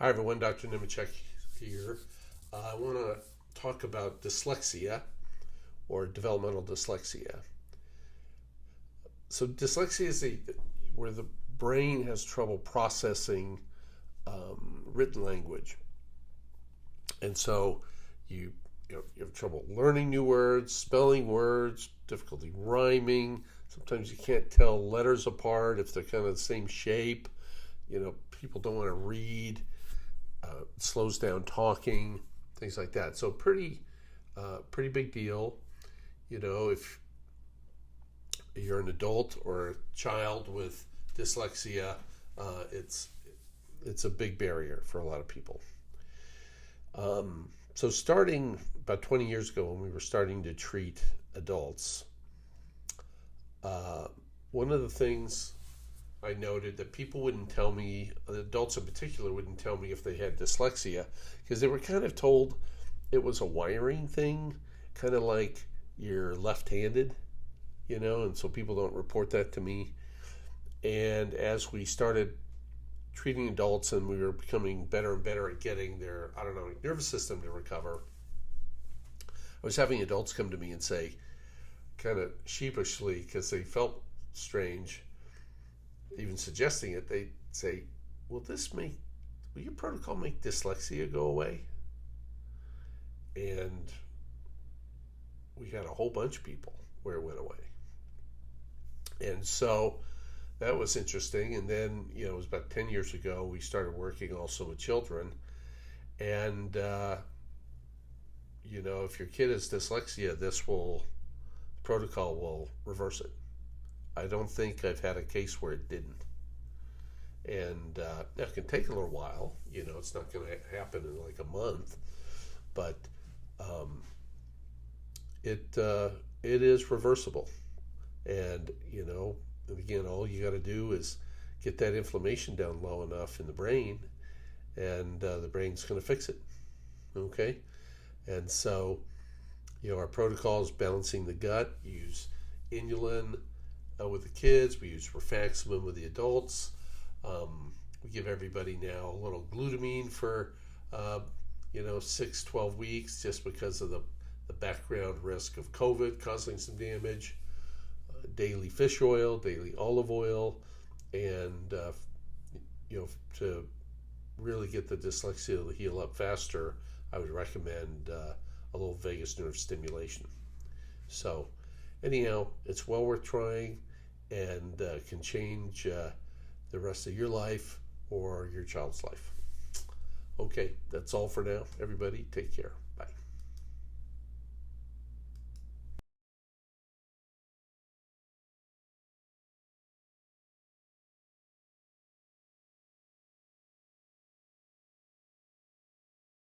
Hi everyone, Dr. Nemechek here. I want to talk about dyslexia or developmental dyslexia. So dyslexia is where the brain has trouble processing written language. And so you have trouble learning new words, spelling words, difficulty rhyming. Sometimes you can't tell letters apart if they're kind of the same shape. People don't want to read. Slows down talking, things like that. So pretty big deal. If you're an adult or a child with dyslexia, it's a big barrier for a lot of people. So starting about 20 years ago, when we were starting to treat adults, one of the things I noted that people wouldn't tell me, adults in particular wouldn't tell me if they had dyslexia, because they were kind of told it was a wiring thing, kind of like you're left-handed, and so people don't report that to me. And as we started treating adults and we were becoming better and better at getting their autonomic nervous system to recover, I was having adults come to me and say, kind of sheepishly, because they felt strange, even suggesting it, they say, will your protocol make dyslexia go away? And we had a whole bunch of people where it went away. And so that was interesting. And then, it was about 10 years ago, we started working also with children. And, if your kid has dyslexia, protocol will reverse it. I don't think I've had a case where it didn't. And it can take a little while. It's not going to happen in like a month. But it is reversible. And, again, all you got to do is get that inflammation down low enough in the brain, and the brain's going to fix it. Okay? And so, our protocol is balancing the gut. We use inulin with the kids. We use rifaximin with the adults. We give everybody now a little glutamine for 6-12 weeks, just because of the background risk of COVID causing some damage. Daily fish oil, daily olive oil, and to really get the dyslexia to heal up faster, I would recommend a little vagus nerve stimulation. So anyhow, it's well worth trying, and can change the rest of your life or your child's life. Okay, that's all for now. Everybody, take care. Bye.